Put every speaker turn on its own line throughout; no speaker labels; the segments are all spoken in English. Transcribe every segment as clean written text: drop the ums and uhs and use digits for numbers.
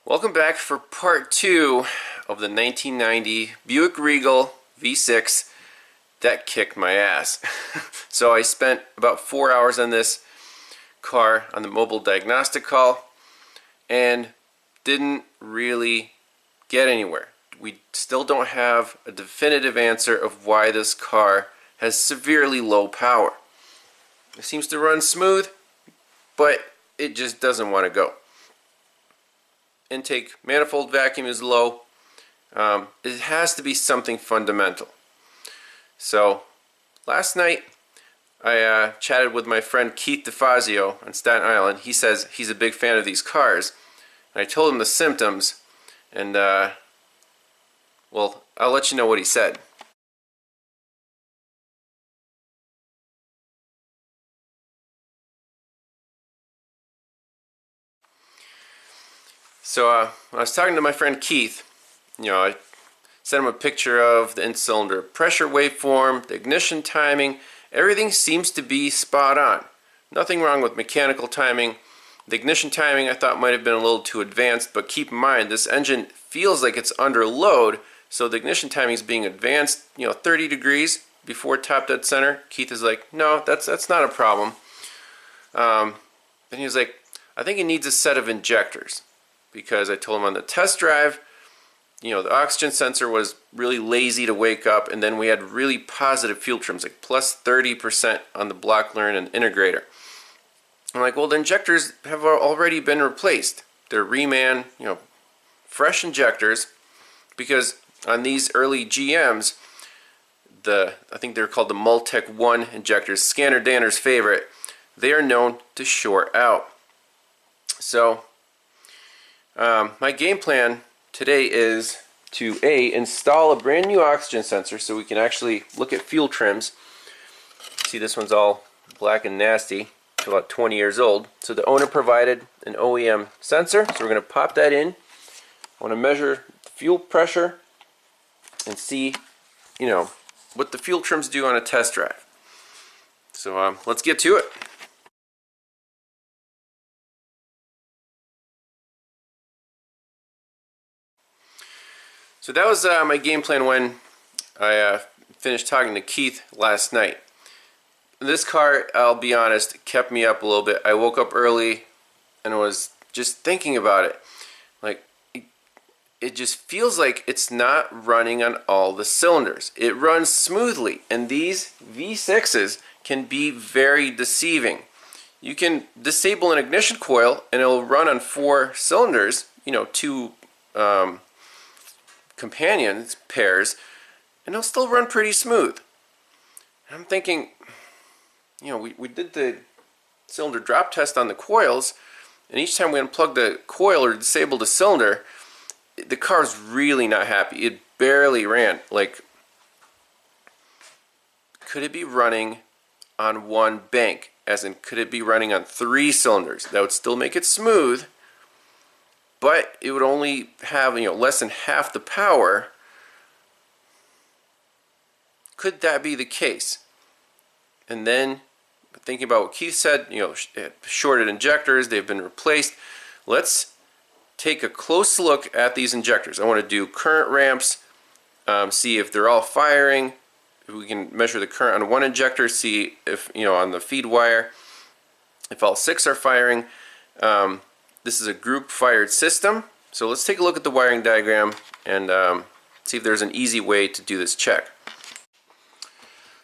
Welcome back for part 2 of the 1990 Buick Regal V6 that kicked my ass. So I spent about 4 hours on this car on the mobile diagnostic call and didn't really get anywhere. We still don't have a definitive answer of why this car has severely low power. It seems to run smooth, but it just doesn't want to go. Intake manifold vacuum is low. It has to be something fundamental. So last night I chatted with my friend Keith DeFazio on Staten Island. He says he's a big fan of these cars, and I told him the symptoms, and well, I'll let you know what he said. So when I was talking to my friend Keith, I sent him a picture of the in-cylinder pressure waveform, the ignition timing. Everything seems to be spot on. Nothing wrong with mechanical timing. The ignition timing I thought might have been a little too advanced, but keep in mind this engine feels like it's under load, so the ignition timing is being advanced 30 degrees before top dead center. Keith is like, no, that's not a problem. Then he was like, I think it needs a set of injectors, because I told him on the test drive, the oxygen sensor was really lazy to wake up, and then we had really positive fuel trims, like plus 30% on the block learn and integrator. I'm like, well, the injectors have already been replaced. They're reman, fresh injectors, because on these early GMs, I think they're called the Multec 1 injectors, Scanner Danner's favorite, they are known to short out. So my game plan today is to install a brand new oxygen sensor so we can actually look at fuel trims. See, this one's all black and nasty. It's about 20 years old. So the owner provided an OEM sensor, so we're going to pop that in. I want to measure the fuel pressure and see, what the fuel trims do on a test drive. So let's get to it. So that was my game plan when I finished talking to Keith last night. This car, I'll be honest, kept me up a little bit. I woke up early and was just thinking about it. Like, it just feels like it's not running on all the cylinders. It runs smoothly, and these V6s can be very deceiving. You can disable an ignition coil and it'll run on 4 cylinders, two companions pairs, and they'll still run pretty smooth. And I'm thinking, we did the cylinder drop test on the coils, and each time we unplugged the coil or disabled a cylinder, the car's really not happy. It barely ran. Like, could it be running on one bank? As in, could it be running on 3 cylinders? That would still make it smooth, but it would only have less than half the power. Could that be the case? And then thinking about what Keith said, shorted injectors, they've been replaced. Let's take a close look at these injectors. I want to do current ramps, see if they're all firing. If we can measure the current on one injector, see if on the feed wire, if all 6 are firing. This is a group fired system, so let's take a look at the wiring diagram and see if there's an easy way to do this check.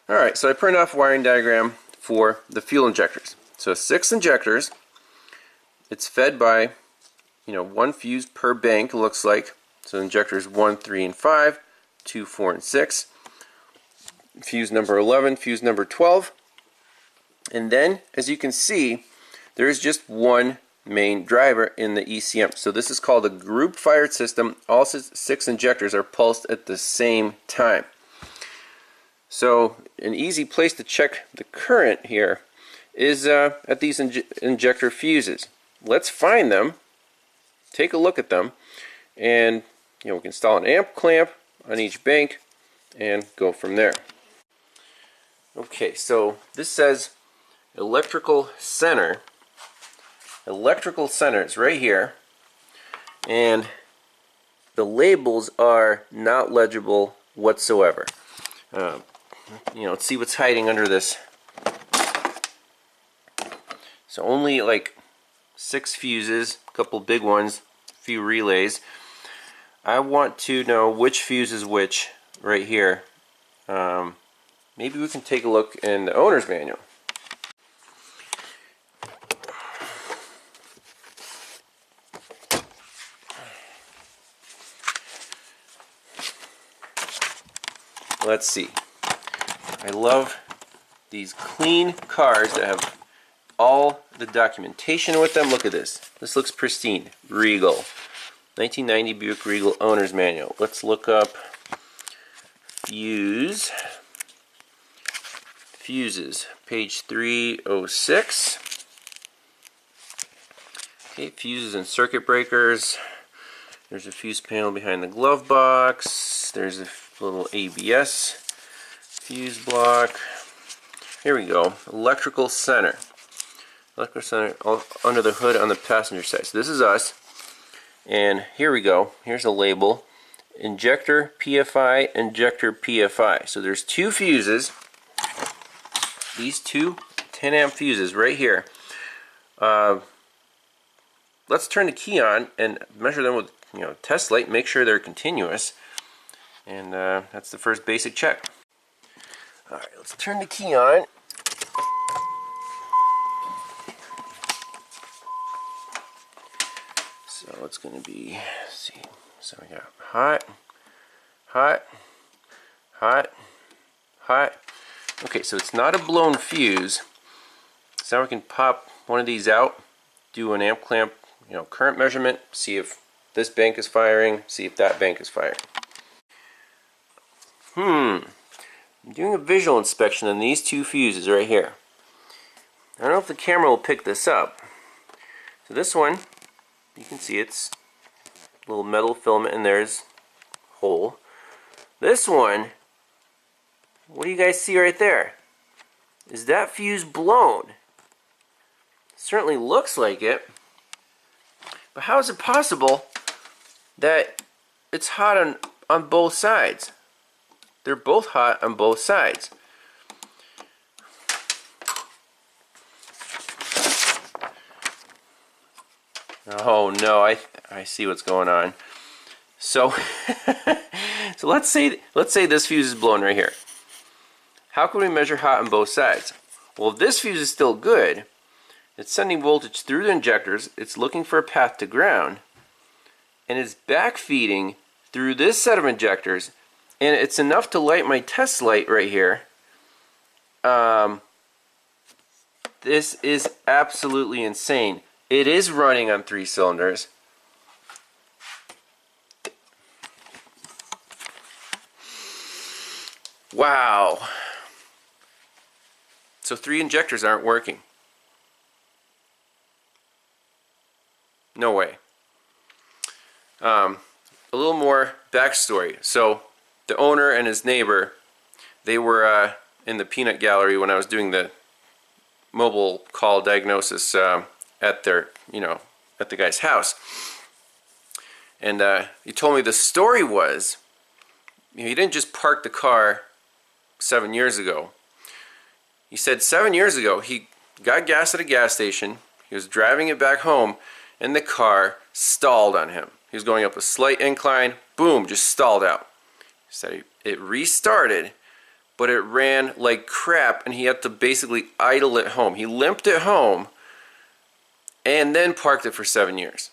Alright, so I printed off a wiring diagram for the fuel injectors. So 6 injectors. It's fed by 1 fuse per bank, it looks like. So injectors 1, 3, and 5, 2, 4, and 6. Fuse number 11, fuse number 12. And then, as you can see, there is just one main driver in the ECM. So this is called a group fired system. All 6 injectors are pulsed at the same time. So an easy place to check the current here is at these injector fuses. Let's find them, take a look at them, and we can install an amp clamp on each bank and go from there. Okay, so this says electrical center. Electrical center is right here, and the labels are not legible whatsoever. Let's see what's hiding under this. So only like 6 fuses, a couple big ones, a few relays. I want to know which fuse is which right here. Maybe we can take a look in the owner's manual. Let's see. I love these clean cars that have all the documentation with them. Look at this. This looks pristine. Regal. 1990 Buick Regal owner's manual. Let's look up fuses. Page 306. Okay, fuses and circuit breakers. There's a fuse panel behind the glove box. There's a little ABS fuse block. Here we go. Electrical center. Electrical center under the hood on the passenger side. So this is us. And here we go. Here's a label. Injector PFI, injector PFI. So there's 2 fuses. These 2 10 amp fuses right here. Let's turn the key on and measure them with test light. Make sure they're continuous. And that's the first basic check. Alright, let's turn the key on. So it's going to be, let's see, so we got hot, hot, hot, hot. Okay, so it's not a blown fuse. So now we can pop one of these out, do an amp clamp, current measurement, see if this bank is firing, see if that bank is firing. I'm doing a visual inspection on these 2 fuses right here. I don't know if the camera will pick this up. So this one, you can see it's a little metal filament and there's a hole. This one, what do you guys see right there? Is that fuse blown? Certainly looks like it. But how is it possible that it's hot on both sides? They're both hot on both sides. Oh no, I see what's going on. So so let's say this fuse is blown right here. How can we measure hot on both sides? Well, if this fuse is still good, it's sending voltage through the injectors, it's looking for a path to ground, and it's backfeeding through this set of injectors, and it's enough to light my test light right here. This is absolutely insane. It is running on 3 cylinders. Wow. So 3 injectors aren't working. No way. A little more backstory. So the owner and his neighbor, they were in the peanut gallery when I was doing the mobile call diagnosis at their, at the guy's house. And he told me the story was, he didn't just park the car 7 years ago. He said 7 years ago he got gas at a gas station, he was driving it back home, and the car stalled on him. He was going up a slight incline, boom, just stalled out. He said it restarted, but it ran like crap and he had to basically idle it home. He limped it home and then parked it for 7 years.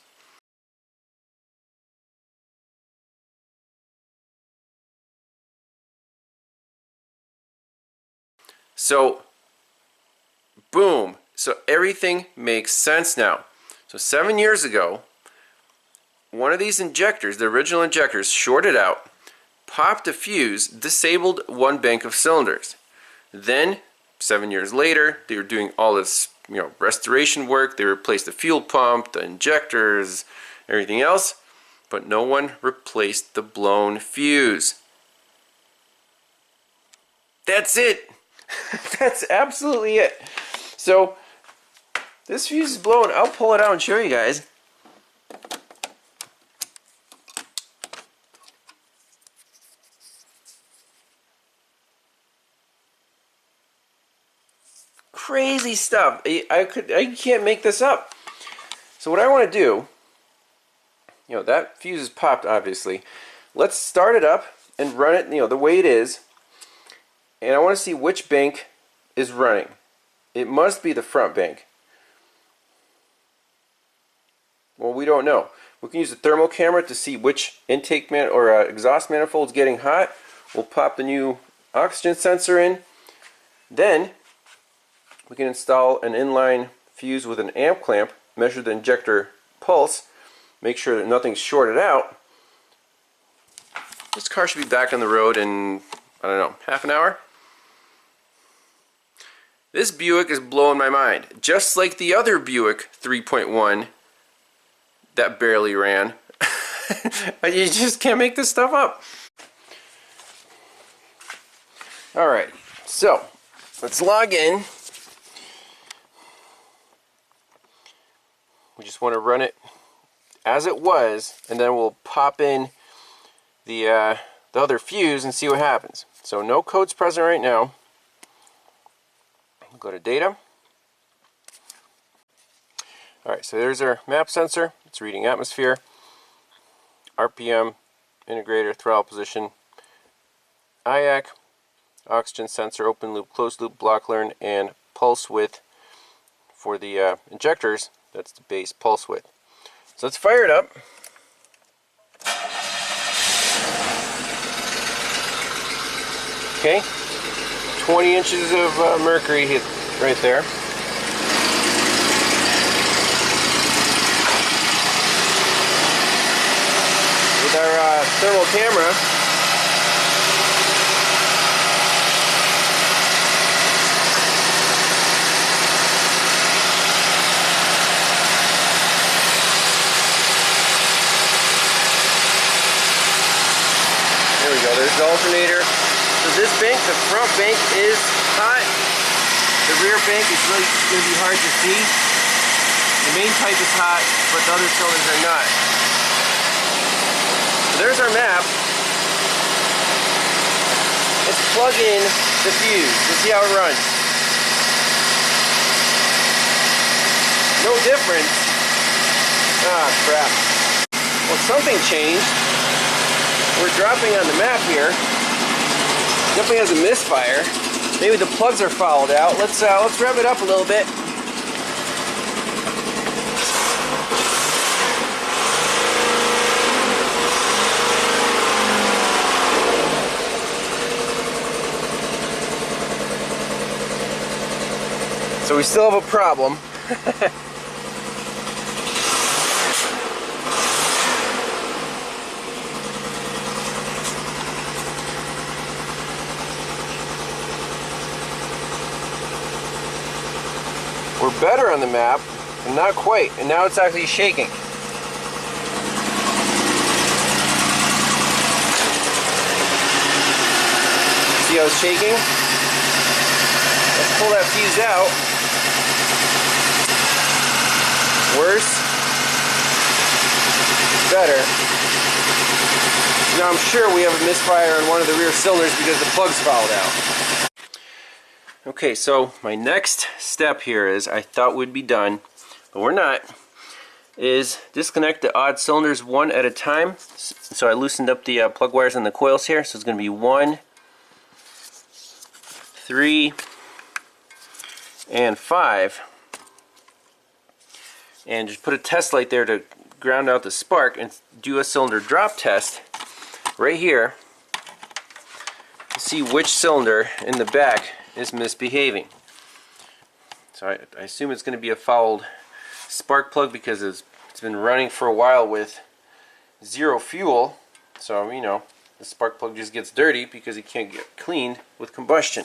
So, boom. So everything makes sense now. So 7 years ago, one of these injectors, the original injectors, shorted out, popped a fuse, disabled one bank of cylinders. Then, 7 years later, they were doing all this, restoration work. They replaced the fuel pump, the injectors, everything else, but no one replaced the blown fuse. That's it. That's absolutely it. So this fuse is blown. I'll pull it out and show you guys. crazy stuff. I can't make this up. So what I want to do, you know, that fuse is popped obviously. Let's start it up and run it, you know, the way it is. And I want to see which bank is running. It must be the front bank. Well, we don't know. We can use the thermal camera to see which intake or exhaust manifold is getting hot. We'll pop the new oxygen sensor in. Then we can install an inline fuse with an amp clamp, measure the injector pulse, make sure that nothing's shorted out. This car should be back on the road in, I don't know, half an hour. This Buick is blowing my mind. Just like the other Buick 3.1 that barely ran. You just can't make this stuff up. Alright, so let's log in. We just want to run it as it was, and then we'll pop in the other fuse and see what happens. So no codes present right now. We'll go to data. Alright, so there's our map sensor. It's reading atmosphere, RPM, integrator, throttle position, IAC, oxygen sensor, open loop, closed loop, block learn, and pulse width for the injectors. That's the base pulse width. So let's fire it up. Okay, 20 inches of mercury hit right there. With our thermal camera, there we go, there's the alternator. So this bank, the front bank is hot. The rear bank is really going to be hard to see. The main pipe is hot, but the other cylinders are not. There's our map. Let's plug in the fuse and see how it runs. No difference. Ah, crap. Well, something changed. We're dropping on the map here. Definitely has a misfire. Maybe the plugs are fouled out. Let's rev it up a little bit. So we still have a problem. We're better on the map, but not quite, and now it's actually shaking. See how it's shaking? Let's pull that fuse out. Worse. Better. Now I'm sure we have a misfire on one of the rear cylinders because the plug's fouled out. Okay, so my next step here is, I thought we'd be done, but we're not, is disconnect the odd cylinders one at a time. So I loosened up the plug wires and the coils here, so it's going to be 1, 3, and 5. And just put a test light there to ground out the spark and do a cylinder drop test right here to see which cylinder in the back is misbehaving. So I assume it's going to be a fouled spark plug because it's been running for a while with zero fuel. So, you know, the spark plug just gets dirty because it can't get cleaned with combustion.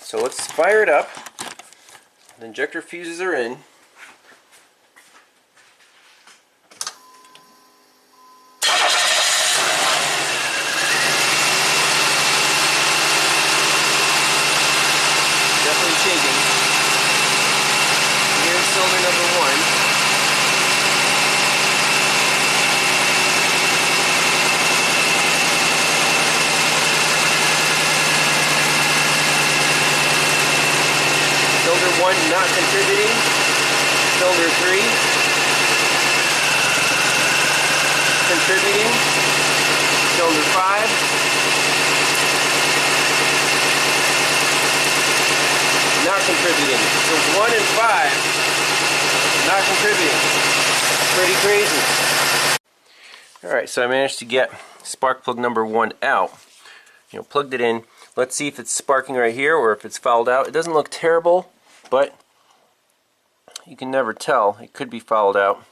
So let's fire it up. The injector fuses are in. Shaking. Here's cylinder number 1. 1 not contributing. Cylinder 3 contributing. Cylinder 5 not contributing. So 1 and 5 not contributing. Pretty crazy. Alright, so I managed to get spark plug number 1 out. Plugged it in. Let's see if it's sparking right here or if it's fouled out. It doesn't look terrible, but you can never tell. It could be fouled out.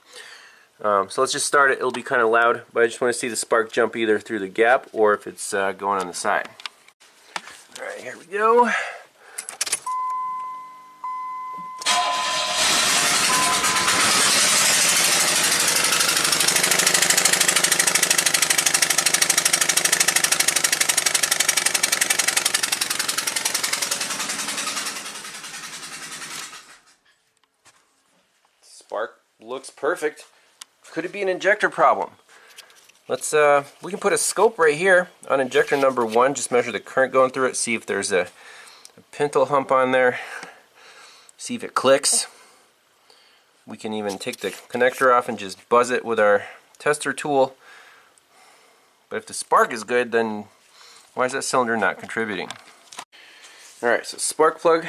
So let's just start it. It'll be kind of loud, but I just want to see the spark jump either through the gap or if it's going on the side. Alright, here we go. Spark looks perfect. Could it be an injector problem? Let's we can put a scope right here on injector number 1, just measure the current going through it, see if there's a pintle hump on there, see if it clicks. We can even take the connector off and just buzz it with our tester tool. But if the spark is good, then why is that cylinder not contributing? Alright, so spark plug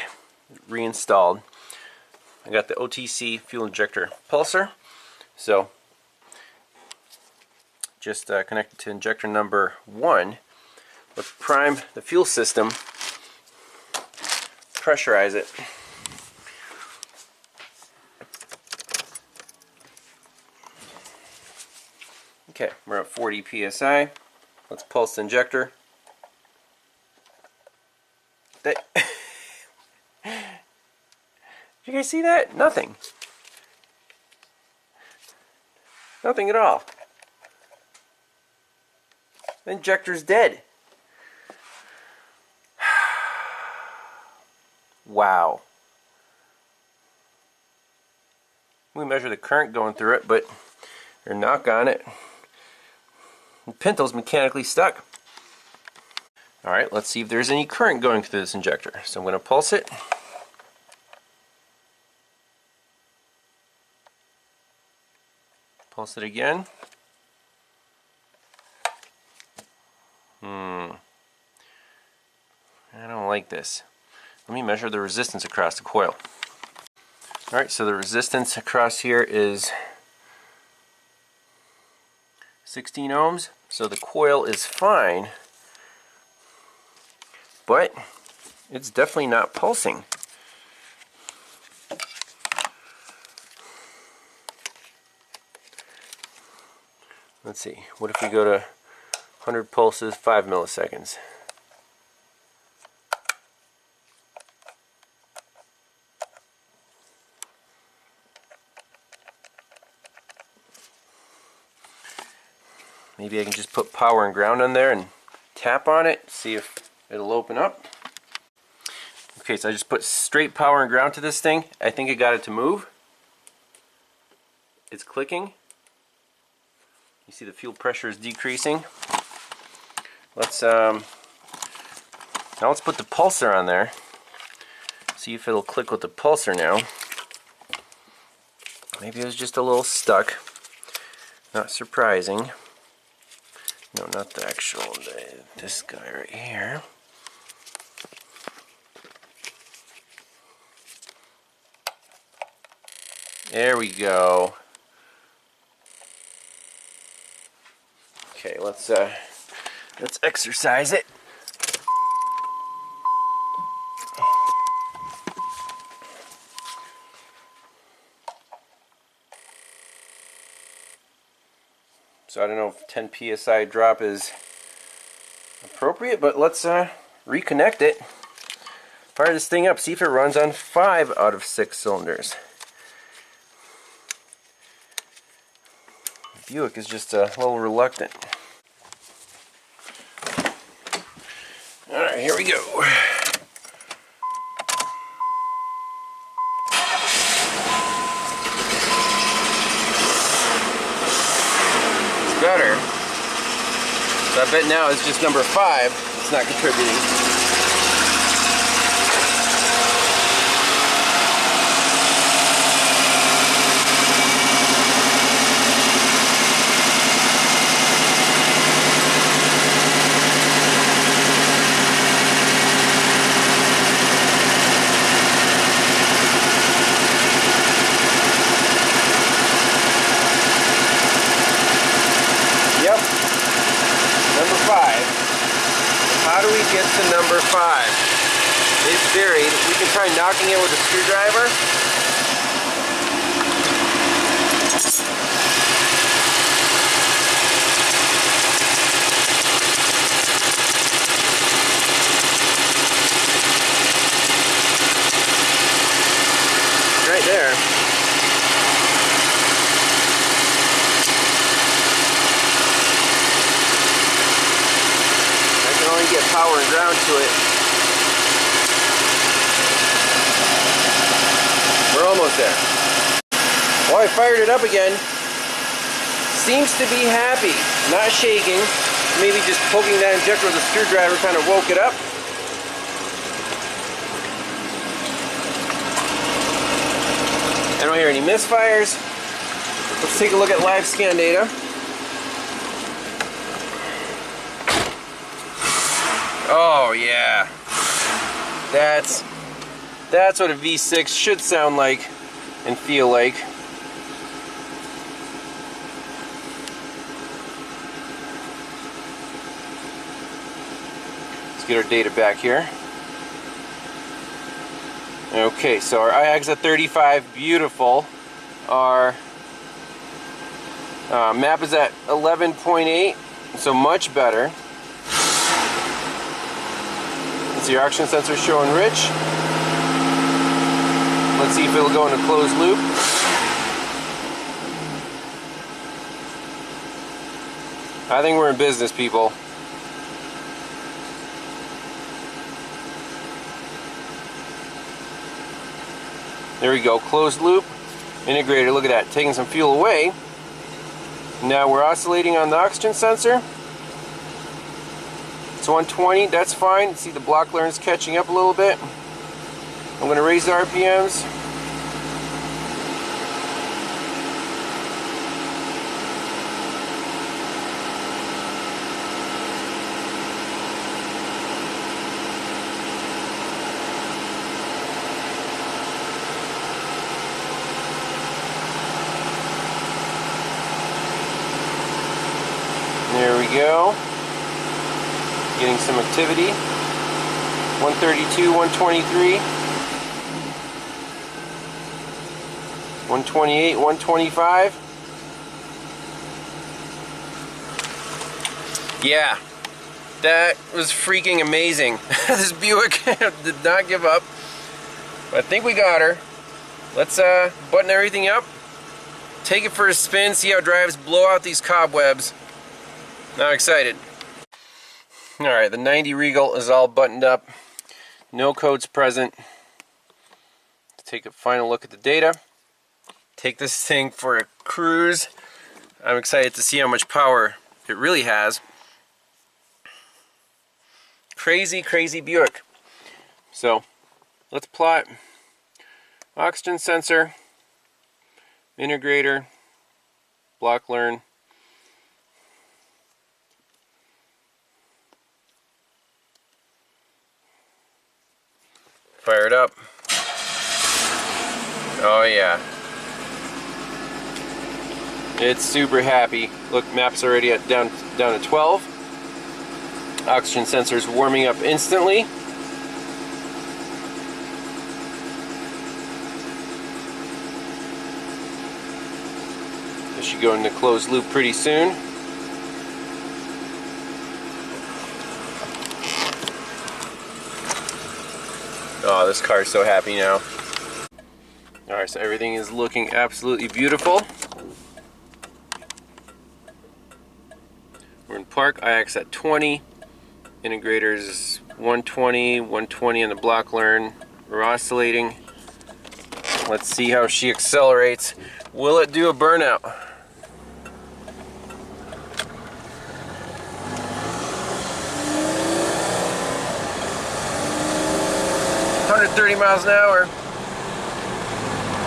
reinstalled. I got the OTC fuel injector pulser, so just connect it to injector number 1. Let's prime the fuel system, pressurize it. Okay, we're at 40 psi. Let's pulse the injector. Did you guys see that? Nothing. Nothing at all. The injector's dead. Wow. We measure the current going through it, but your knock on it, the pintle's mechanically stuck. Alright, let's see if there's any current going through this injector. So I'm going to pulse it. Pulse it again. I don't like this. Let me measure the resistance across the coil. Alright, so the resistance across here is 16 ohms. So the coil is fine, but it's definitely not pulsing. Let's see, what if we go to 100 pulses, 5 milliseconds? Maybe I can just put power and ground on there and tap on it, see if it'll open up. Okay, so I just put straight power and ground to this thing. I think I got it to move. It's clicking. You see the fuel pressure is decreasing. Let's now let's put the pulsar on there. See if it'll click with the pulsar now. Maybe it was just a little stuck. Not surprising. No, not the actual, this guy right here. There we go. Okay, let's exercise it. So I don't know if 10 psi drop is appropriate, but let's reconnect it. Fire this thing up, see if it runs on 5 out of 6 cylinders. Buick is just a little reluctant. Alright, here we go. It's better. So I bet now it's just number 5. It's not contributing. to number 5. It's buried. We can try knocking it with a screwdriver. Right there. I can only get power and ground to it. We're almost there. Well, I fired it up again. Seems to be happy, not shaking. Maybe just poking that injector with a screwdriver kind of woke it up. I don't hear any misfires. Let's take a look at live scan data. Oh yeah, that's what a V6 should sound like and feel like. Let's get our data back here. Okay, so our IAG's at 35, beautiful. Our map is at 11.8, so much better. Let's see, our oxygen sensor showing rich. Let's see if it'll go into closed loop. I think we're in business, people. There we go, closed loop, integrator, look at that, taking some fuel away. Now we're oscillating on the oxygen sensor. It's 120, that's fine. See the block learn's catching up a little bit. I'm going to raise the RPMs. There we go. Getting some activity. 132, 123, 128, 125. Yeah, that was freaking amazing. This Buick did not give up. But I think we got her. Let's button everything up, take it for a spin, see how it drives, blow out these cobwebs. Now excited. Alright, the 90 Regal is all buttoned up. No codes present. Let's take a final look at the data. Take this thing for a cruise. I'm excited to see how much power it really has. Crazy, crazy Buick. So, let's plot oxygen sensor, integrator, block learn. Fire it up. Oh yeah. It's super happy. Look, map's already at down to 12. Oxygen sensor's warming up instantly. This should go into closed loop pretty soon. Oh, this car is so happy now. Alright, so everything is looking absolutely beautiful. We're in park, IX at 20. Integrators 120, 120 on the block learn. We're oscillating. Let's see how she accelerates. Will it do a burnout? $130 miles an hour.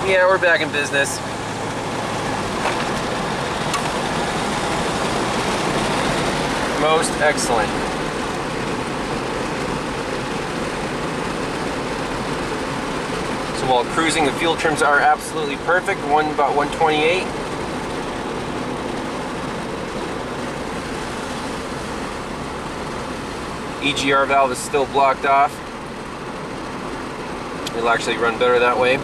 Yeah, we're back in business. Most excellent. So while cruising, the fuel trims are absolutely perfect. One about 128. EGR valve is still blocked off. It'll actually run better that way.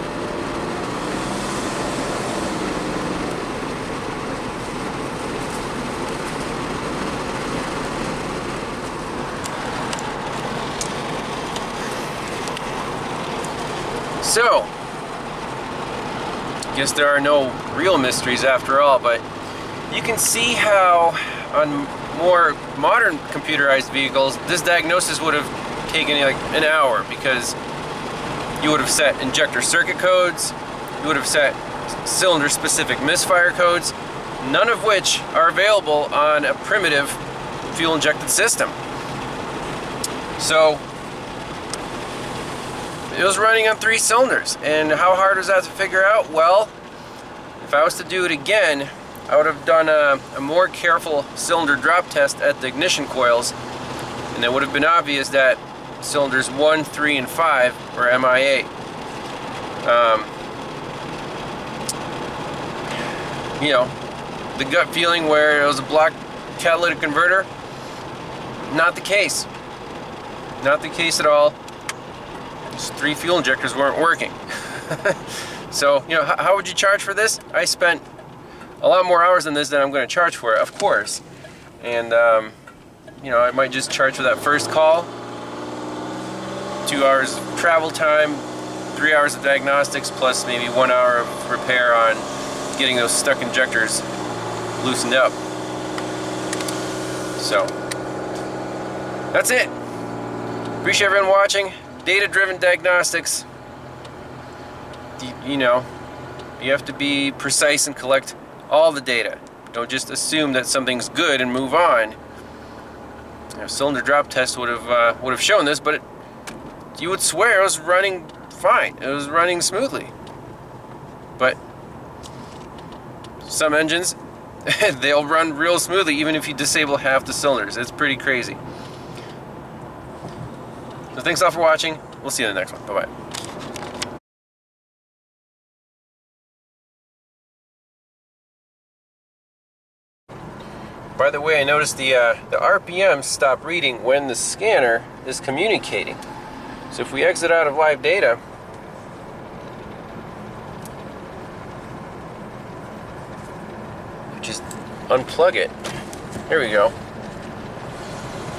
So, I guess there are no real mysteries after all, but you can see how on more modern computerized vehicles this diagnosis would have taken like an hour, because you would have set injector circuit codes, you would have set cylinder specific misfire codes, none of which are available on a primitive fuel injected system. So it was running on 3 cylinders, and how hard was that to figure out? Well, if I was to do it again, I would have done a more careful cylinder drop test at the ignition coils, and it would have been obvious that cylinders 1, 3, and 5 were MIA. You know, the gut feeling where it was a blocked catalytic converter, not the case. Not the case at all. Just 3 fuel injectors weren't working. So, you know, how would you charge for this? I spent a lot more hours than this than I'm going to charge for it, of course. And, you know, I might just charge for that first call. 2 hours of travel time, 3 hours of diagnostics, plus maybe 1 hour of repair on getting those stuck injectors loosened up. So, that's it. Appreciate everyone watching. Data-driven diagnostics. You know, you have to be precise and collect all the data. Don't just assume that something's good and move on. You know, cylinder drop test would have shown this, but you would swear it was running fine. It was running smoothly. But some engines, they'll run real smoothly even if you disable half the cylinders. It's pretty crazy. So thanks all for watching. We'll see you in the next one. Bye-bye. By the way, I noticed the RPMs stop reading when the scanner is communicating. So if we exit out of live data, just unplug it. Here we go.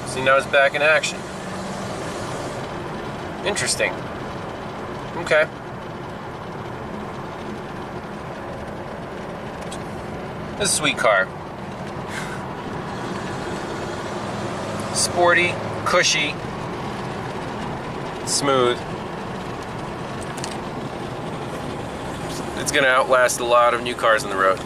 See, now it's back in action. Interesting. Okay. This is a sweet car. Sporty, cushy, smooth. It's gonna outlast a lot of new cars on the road.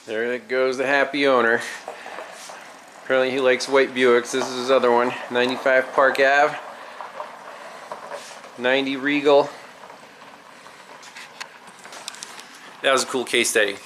There goes the happy owner. Apparently he likes white Buicks. This is his other one. 95 Park Ave. 90 Regal. That was a cool case study.